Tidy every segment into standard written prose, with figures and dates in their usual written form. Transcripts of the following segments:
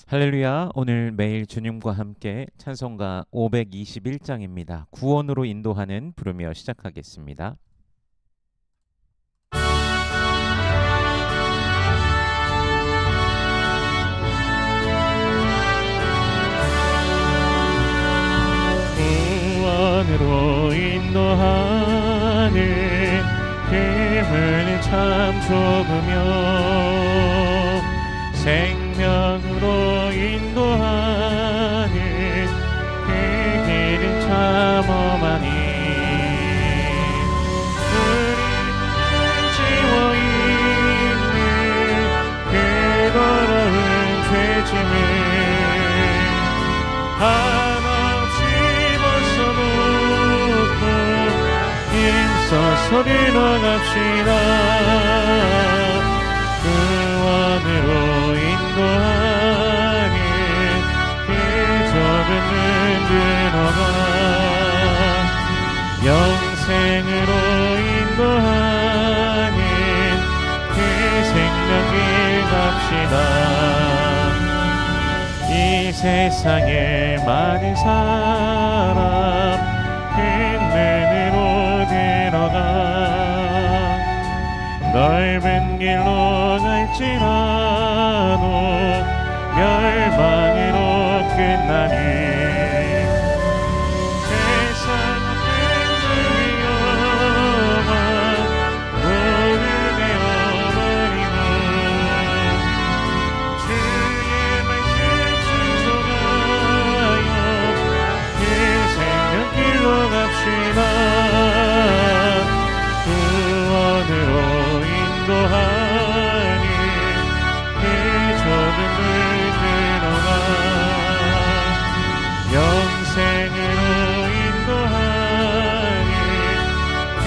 할렐루야. 오늘 매일 주님과 함께 찬송가 521장입니다. 구원으로 인도하는 부르며 시작하겠습니다. 구원으로 인도하는 힘은 참 좁으며 생명으로 인도하는 그 길은 참 험하니 우리는 지워있는 그 더러운 죄짐을 한없이 벗어놓고 힘써서 들어갑시다. 구원으로 인도하는 그 좁은 문 들어가 영생으로 인도하는 그 생명길 갑시다. 이 세상에 많은 사람 큰 문으로 들어가 넓은 길로 갈지라도 멸망으로 끝나니 세상 앞은 위험한 모두 되어버리고 주의 말씀 순종하여 그 생명길로 갑시다. 구원으로 인도하니 그 좁은 문 들어가 영생으로 인도하니 그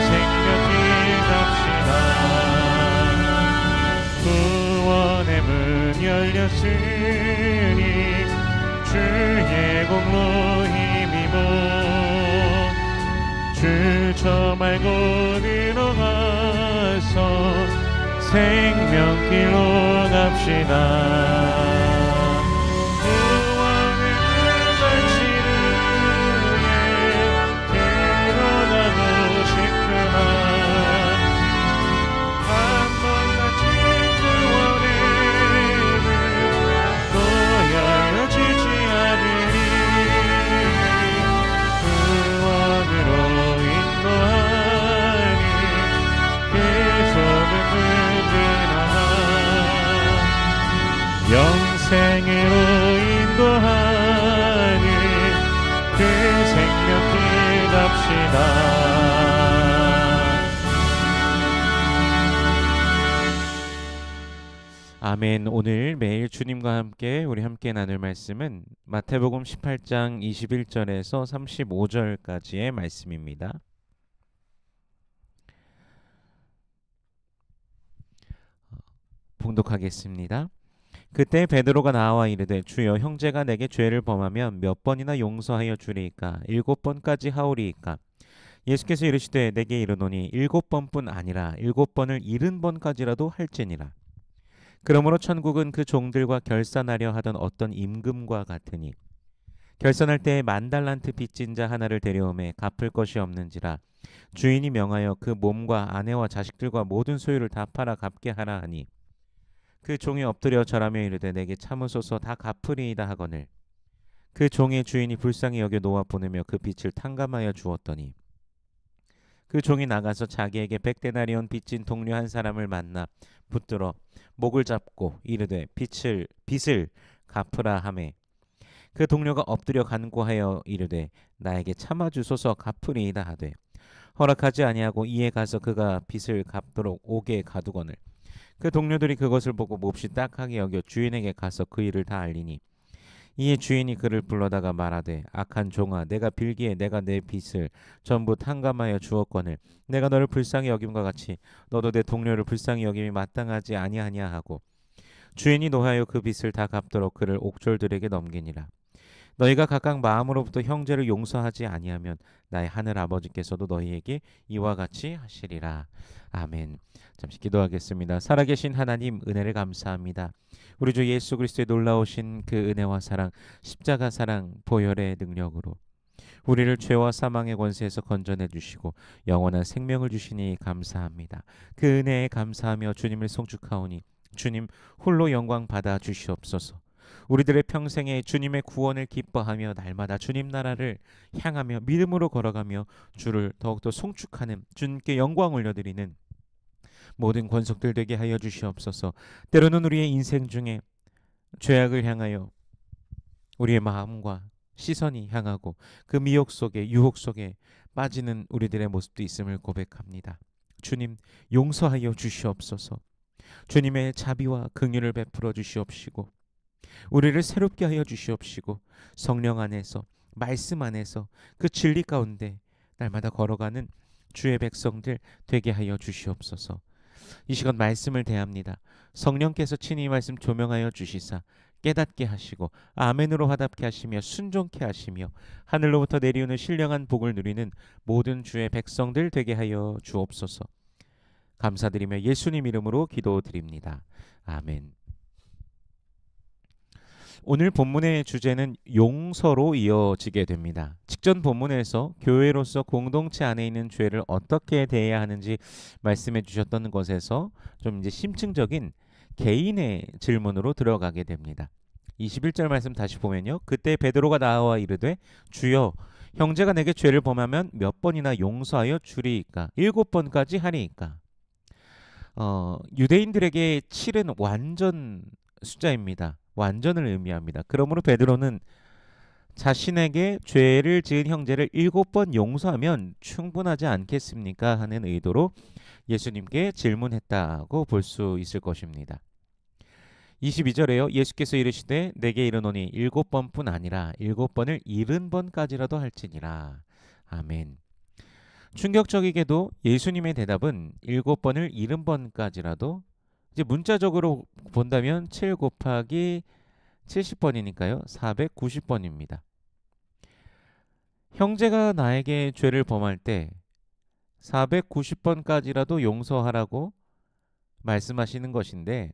생명길 갑시다. 구원의 문 열렸으니 주의 공로 힘입어 주 저 말고 들어가서 생명길로 갑시다. 구원의 갈치루에 들어가고 싶으나 한 번 닫힌 구원의 문또 열려지지 않으니 구원으로 인도하니 그 좁은 문 들어가 영생으로 인도하는 그 생명길 갑시다. 아멘. 오늘 매일 주님과 함께 우리 함께 나눌 말씀은 마태복음 18장 21절에서 35절까지의 말씀입니다. 봉독하겠습니다. 그때 베드로가 나와 이르되 주여 형제가 내게 죄를 범하면 몇 번이나 용서하여 주리이까 7번까지 하오리이까. 예수께서 이르시되 내게 이르노니 7번뿐 아니라 7번을 70번까지라도 할지니라. 그러므로 천국은 그 종들과 결산하려 하던 어떤 임금과 같으니 결산할 때에 10,000달란트 빚진 자 하나를 데려오매 갚을 것이 없는지라 주인이 명하여 그 몸과 아내와 자식들과 모든 소유를 다 팔아 갚게 하라 하니 그 종이 엎드려 절하며 이르되 내게 참으소서 다 갚으리이다 하거늘 그 종의 주인이 불쌍히 여겨 놓아 보내며 그 빚을 탕감하여 주었더니 그 종이 나가서 자기에게 100데나리온 빚진 동료 한 사람을 만나 붙들어 목을 잡고 이르되 빚을 갚으라 하매 그 동료가 엎드려 간구하여 이르되 나에게 참아주소서 갚으리이다 하되 허락하지 아니하고 이에 가서 그가 빚을 갚도록 옥에 가두거늘 그 동료들이 그것을 보고 몹시 딱하게 여겨 주인에게 가서 그 일을 다 알리니 이에 주인이 그를 불러다가 말하되 악한 종아 내가 빌기에 내가 내 빚을 전부 탕감하여 주었거늘 내가 너를 불쌍히 여김과 같이 너도 내 동료를 불쌍히 여김이 마땅하지 아니하냐 하고 주인이 노하여 그 빚을 다 갚도록 그를 옥졸들에게 넘기니라. 너희가 각각 마음으로부터 형제를 용서하지 아니하면 나의 하늘 아버지께서도 너희에게 이와 같이 하시리라. 아멘. 잠시 기도하겠습니다. 살아계신 하나님, 은혜를 감사합니다. 우리 주 예수 그리스도의 놀라우신 그 은혜와 사랑, 십자가 사랑, 보혈의 능력으로 우리를 죄와 사망의 권세에서 건져내 주시고 영원한 생명을 주시니 감사합니다. 그 은혜에 감사하며 주님을 송축하오니 주님 홀로 영광 받아 주시옵소서. 우리들의 평생에 주님의 구원을 기뻐하며 날마다 주님 나라를 향하며 믿음으로 걸어가며 주를 더욱더 송축하는, 주님께 영광 올려드리는 모든 권속들 되게 하여 주시옵소서. 때로는 우리의 인생 중에 죄악을 향하여 우리의 마음과 시선이 향하고 그 미혹 속에, 유혹 속에 빠지는 우리들의 모습도 있음을 고백합니다. 주님, 용서하여 주시옵소서. 주님의 자비와 긍휼을 베풀어 주시옵시고 우리를 새롭게 하여 주시옵시고 성령 안에서, 말씀 안에서, 그 진리 가운데 날마다 걸어가는 주의 백성들 되게 하여 주시옵소서. 이 시간 말씀을 대합니다. 성령께서 친히 이 말씀 조명하여 주시사 깨닫게 하시고 아멘으로 화답케 하시며 순종케 하시며 하늘로부터 내리오는 신령한 복을 누리는 모든 주의 백성들 되게 하여 주옵소서. 감사드리며 예수님 이름으로 기도드립니다. 아멘. 오늘 본문의 주제는 용서로 이어지게 됩니다. 직전 본문에서 교회로서 공동체 안에 있는 죄를 어떻게 대해야 하는지 말씀해 주셨던 것에서 좀 이제 심층적인 개인의 질문으로 들어가게 됩니다. 21절 말씀 다시 보면요. 그때 베드로가 나와 이르되 주여 형제가 내게 죄를 범하면 몇 번이나 용서하여 주리이까? 7번까지 하리이까? 유대인들에게 7은 완전 숫자입니다. 완전을 의미합니다. 그러므로 베드로는 자신에게 죄를 지은 형제를 7번 용서하면 충분하지 않겠습니까? 하는 의도로 예수님께 질문했다고 볼 수 있을 것입니다. 22절에요. 예수께서 이르시되 내게 이르노니 7번뿐 아니라 7번을 70번까지라도 할지니라. 아멘. 충격적이게도 예수님의 대답은 7번을 70번까지라도, 이제 문자적으로 본다면 7 곱하기 70번이니까요. 490번입니다. 형제가 나에게 죄를 범할 때 490번까지라도 용서하라고 말씀하시는 것인데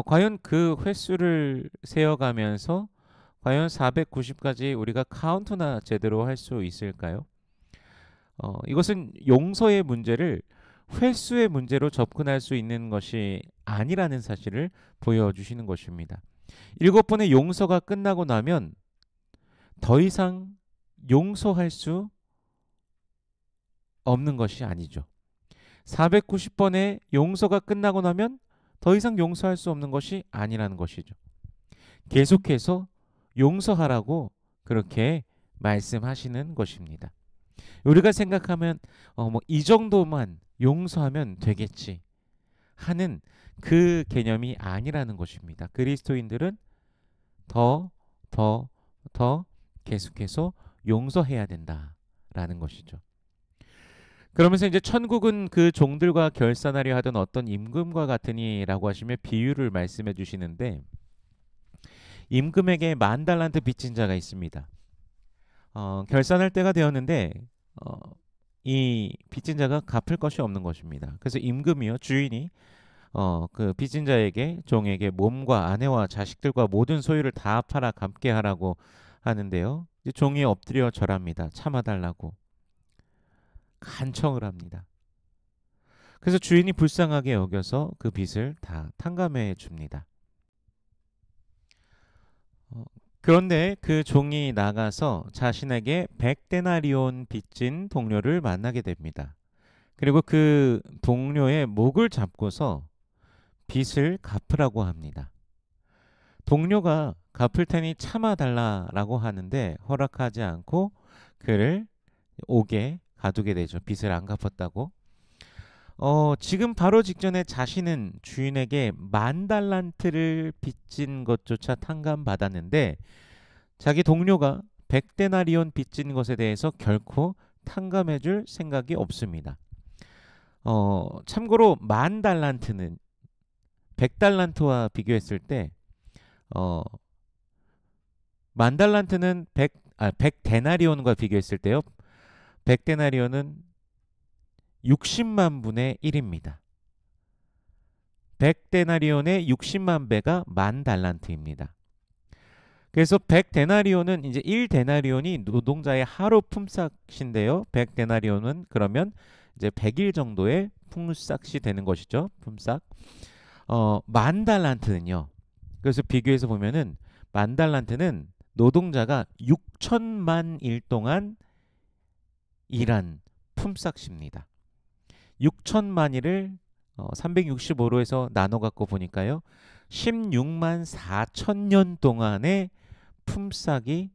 과연 그 횟수를 세어가면서 과연 490까지 우리가 카운트나 제대로 할 수 있을까요? 이것은 용서의 문제를 횟수의 문제로 접근할 수 있는 것이 아니라는 사실을 보여주시는 것입니다. 7번의 용서가 끝나고 나면 더 이상 용서할 수 없는 것이 아니죠. 490번의 용서가 끝나고 나면 더 이상 용서할 수 없는 것이 아니라는 것이죠. 계속해서 용서하라고 그렇게 말씀하시는 것입니다. 우리가 생각하면 이 정도만 용서하면 되겠지 하는 그 개념이 아니라는 것입니다. 그리스도인들은 더 계속해서 용서해야 된다라는 것이죠. 그러면서 이제 천국은 그 종들과 결산하려 하던 어떤 임금과 같으니라고 하시며 비유를 말씀해 주시는데, 임금에게 10,000달란트 빚진 자가 있습니다. 결산할 때가 되었는데 이 빚진 자가 갚을 것이 없는 것입니다. 그래서 임금이요, 주인이 그 빚진 자에게, 종에게 몸과 아내와 자식들과 모든 소유를 다 팔아 갚게 하라고 하는데요. 이제 종이 엎드려 절합니다. 참아달라고 간청을 합니다. 그래서 주인이 불쌍하게 여겨서 그 빚을 다 탕감해 줍니다. 그런데 그 종이 나가서 자신에게 100데나리온 빚진 동료를 만나게 됩니다. 그리고 그 동료의 목을 잡고서 빚을 갚으라고 합니다. 동료가 갚을 테니 참아달라고 하는데 허락하지 않고 그를 옥에 가두게 되죠. 빚을 안 갚았다고. 지금 바로 직전에 자신은 주인에게 10,000달란트를 빚진 것조차 탕감받았는데 자기 동료가 100데나리온 빚진 것에 대해서 결코 탕감해 줄 생각이 없습니다. 참고로 10,000달란트는 100달란트와 비교했을 때 만 달란트는 100데나리온과 비교했을 때요. 100데나리온은 60만 분의 1입니다. 100데나리온의 60만 배가 만 달란트입니다. 그래서 100데나리온은 이제 1데나리온이 노동자의 하루 품삯인데요. 100데나리온은 그러면 이제 100일 정도의 품삯이 되는 것이죠. 품삯. 만 달란트는요. 그래서 비교해서 보면은 만 달란트는 노동자가 6천만 일 동안 일한 품삯입니다. 6천만 일을 365로 해서 나눠 갖고 보니까요. 16만 4천 년 동안의 품삯이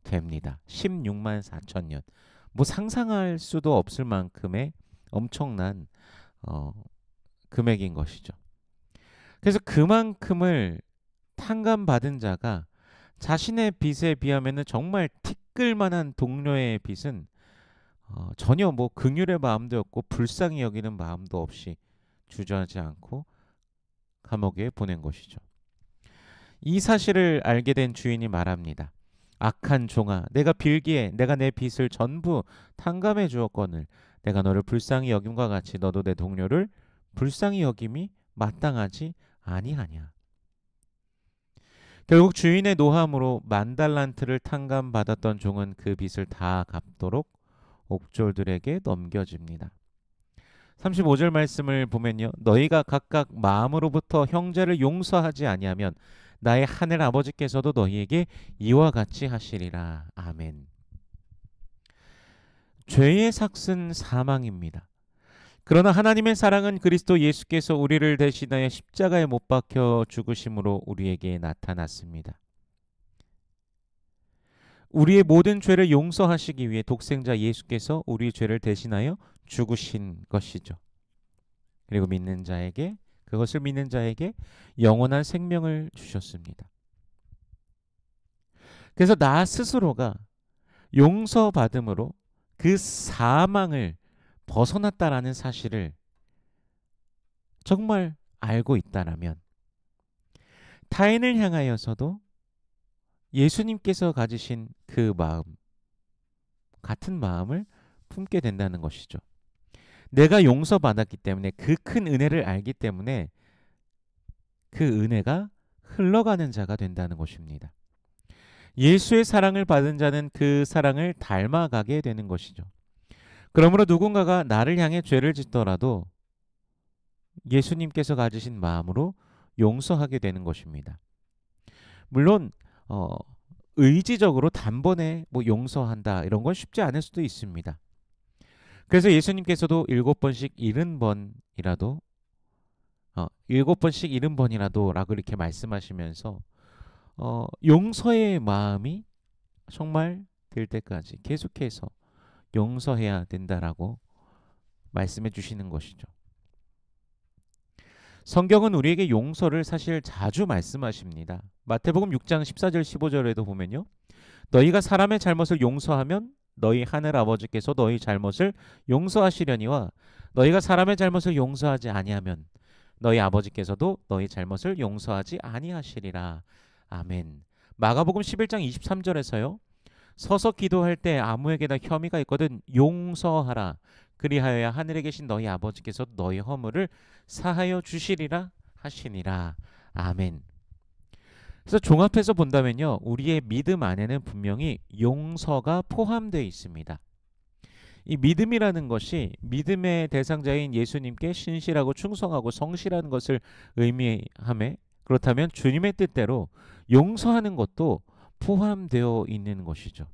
됩니다. 16만 4천 년. 뭐 상상할 수도 없을 만큼의 엄청난 금액인 것이죠. 그래서 그만큼을 탕감받은 자가 자신의 빚에 비하면 정말 티끌만한 동료의 빚은 전혀 뭐 긍휼의 마음도 없고 불쌍히 여기는 마음도 없이 주저하지 않고 감옥에 보낸 것이죠. 이 사실을 알게 된 주인이 말합니다. 악한 종아, 내가 빌기에 내가 내 빚을 전부 탕감해 주었거늘 내가 너를 불쌍히 여김과 같이 너도 내 동료를 불쌍히 여김이 마땅하지 아니하냐. 결국 주인의 노함으로 만 달란트를 탕감받았던 종은 그 빚을 다 갚도록 옥졸들에게 넘겨집니다. 35절 말씀을 보면요. 너희가 각각 마음으로부터 형제를 용서하지 아니하면 나의 하늘 아버지께서도 너희에게 이와 같이 하시리라. 아멘. 죄의 삭은 사망입니다. 그러나 하나님의 사랑은 그리스도 예수께서 우리를 대신하여 십자가에 못 박혀 죽으심으로 우리에게 나타났습니다. 우리의 모든 죄를 용서하시기 위해 독생자 예수께서 우리 죄를 대신하여 죽으신 것이죠. 그리고 그것을 믿는 자에게 영원한 생명을 주셨습니다. 그래서 나 스스로가 용서받음으로 그 사망을 벗어났다라는 사실을 정말 알고 있다라면 타인을 향하여서도 예수님께서 가지신 그 마음, 같은 마음을 품게 된다는 것이죠. 내가 용서받았기 때문에 그 큰 은혜를 알기 때문에 그 은혜가 흘러가는 자가 된다는 것입니다. 예수의 사랑을 받은 자는 그 사랑을 닮아가게 되는 것이죠. 그러므로 누군가가 나를 향해 죄를 짓더라도 예수님께서 가지신 마음으로 용서하게 되는 것입니다. 물론 의지적으로 단번에 용서한다 이런 건 쉽지 않을 수도 있습니다. 그래서 예수님께서도 7번씩 70번이라도 7번씩 70번이라도 라고 이렇게 말씀하시면서 용서의 마음이 정말 될 때까지 계속해서 용서해야 된다라고 말씀해 주시는 것이죠. 성경은 우리에게 용서를 사실 자주 말씀하십니다. 마태복음 6장 14절 15절에도 보면요. 너희가 사람의 잘못을 용서하면 너희 하늘 아버지께서 너희 잘못을 용서하시려니와 너희가 사람의 잘못을 용서하지 아니하면 너희 아버지께서도 너희 잘못을 용서하지 아니하시리라. 아멘. 마가복음 11장 23절에서요. 서서 기도할 때 아무에게나 혐의가 있거든 용서하라. 그리하여야 하늘에 계신 너희 아버지께서 너희 허물을 사하여 주시리라 하시니라. 아멘. 그래서 종합해서 본다면요. 우리의 믿음 안에는 분명히 용서가 포함되어 있습니다. 이 믿음이라는 것이 믿음의 대상자인 예수님께 신실하고 충성하고 성실한 것을 의미하며 그렇다면 주님의 뜻대로 용서하는 것도 포함되어 있는 것이죠.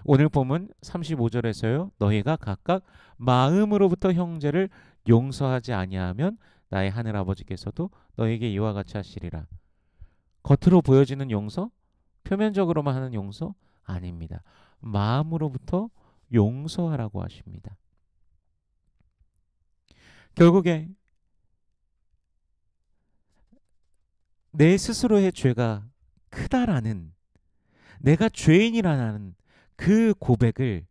오늘 본문 35절에서요. 너희가 각각 마음으로부터 형제를 용서하지 아니하면 나의 하늘 아버지께서도 너에게 이와 같이 하시리라. 겉으로 보여지는 용서? 표면적으로만 하는 용서? 아닙니다. 마음으로부터 용서하라고 하십니다. 결국에 내 스스로의 죄가 크다라는 내가 죄인이라는 그 고백을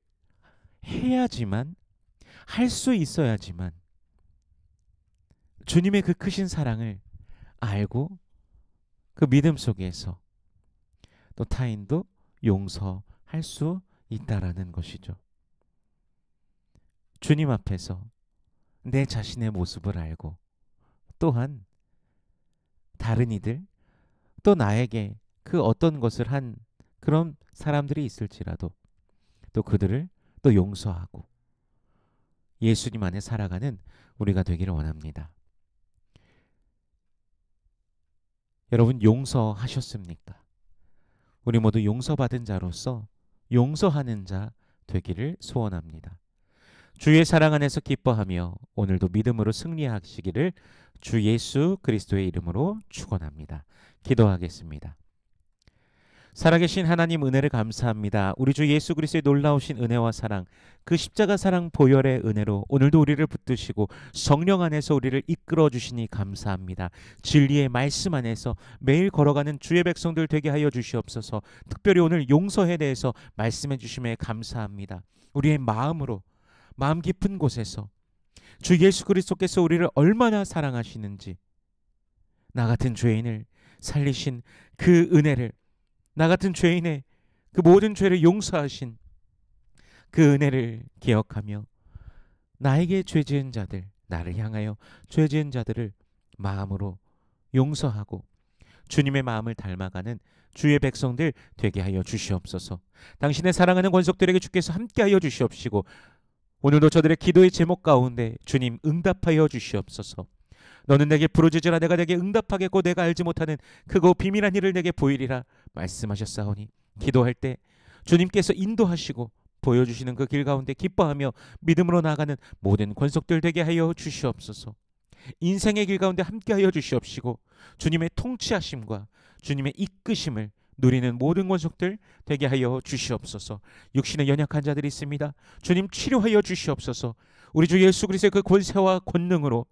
해야지만 할 수 있어야지만 주님의 그 크신 사랑을 알고 그 믿음 속에서 또 타인도 용서할 수 있다라는 것이죠. 주님 앞에서 내 자신의 모습을 알고 또한 다른 이들 또 나에게 그 어떤 것을 한 그런 사람들이 있을지라도 또 그들을 또 용서하고 예수님 안에 살아가는 우리가 되기를 원합니다. 여러분 용서하셨습니까? 우리 모두 용서받은 자로서 용서하는 자 되기를 소원합니다. 주의 사랑 안에서 기뻐하며 오늘도 믿음으로 승리하시기를 주 예수 그리스도의 이름으로 축원합니다. 기도하겠습니다. 살아계신 하나님 은혜를 감사합니다. 우리 주 예수 그리스도의 놀라우신 은혜와 사랑, 그 십자가 사랑 보혈의 은혜로 오늘도 우리를 붙드시고 성령 안에서 우리를 이끌어 주시니 감사합니다. 진리의 말씀 안에서 매일 걸어가는 주의 백성들 되게 하여 주시옵소서. 특별히 오늘 용서에 대해서 말씀해 주심에 감사합니다. 우리의 마음으로 마음 깊은 곳에서 주 예수 그리스도께서 우리를 얼마나 사랑하시는지, 나 같은 죄인을 살리신 그 은혜를, 나 같은 죄인의 그 모든 죄를 용서하신 그 은혜를 기억하며 나에게 죄 지은 자들, 나를 향하여 죄 지은 자들을 마음으로 용서하고 주님의 마음을 닮아가는 주의 백성들 되게 하여 주시옵소서. 당신의 사랑하는 권속들에게 주께서 함께하여 주시옵시고 오늘도 저들의 기도의 제목 가운데 주님 응답하여 주시옵소서. 너는 내게 부르짖으라 내가 내게 응답하겠고 내가 알지 못하는 크고 비밀한 일을 내게 보이리라 말씀하셨사오니 기도할 때 주님께서 인도하시고 보여주시는 그 길 가운데 기뻐하며 믿음으로 나아가는 모든 권속들 되게 하여 주시옵소서. 인생의 길 가운데 함께하여 주시옵시고 주님의 통치하심과 주님의 이끄심을 누리는 모든 권속들 되게 하여 주시옵소서. 육신에 연약한 자들이 있습니다. 주님 치료하여 주시옵소서. 우리 주 예수 그리스도의 그 권세와 권능으로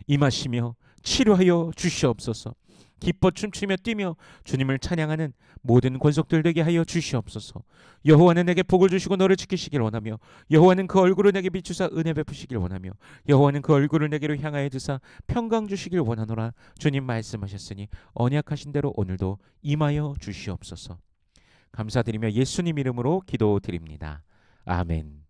임하시며 치료하여 주시옵소서. 기뻐 춤추며 뛰며 주님을 찬양하는 모든 권속들 되게 하여 주시옵소서. 여호와는 내게 복을 주시고 너를 지키시길 원하며 여호와는 그 얼굴을 내게 비추사 은혜 베푸시길 원하며 여호와는 그 얼굴을 내게로 향하여 드사 평강 주시길 원하노라. 주님 말씀하셨으니 언약하신 대로 오늘도 임하여 주시옵소서. 감사드리며 예수님 이름으로 기도드립니다. 아멘.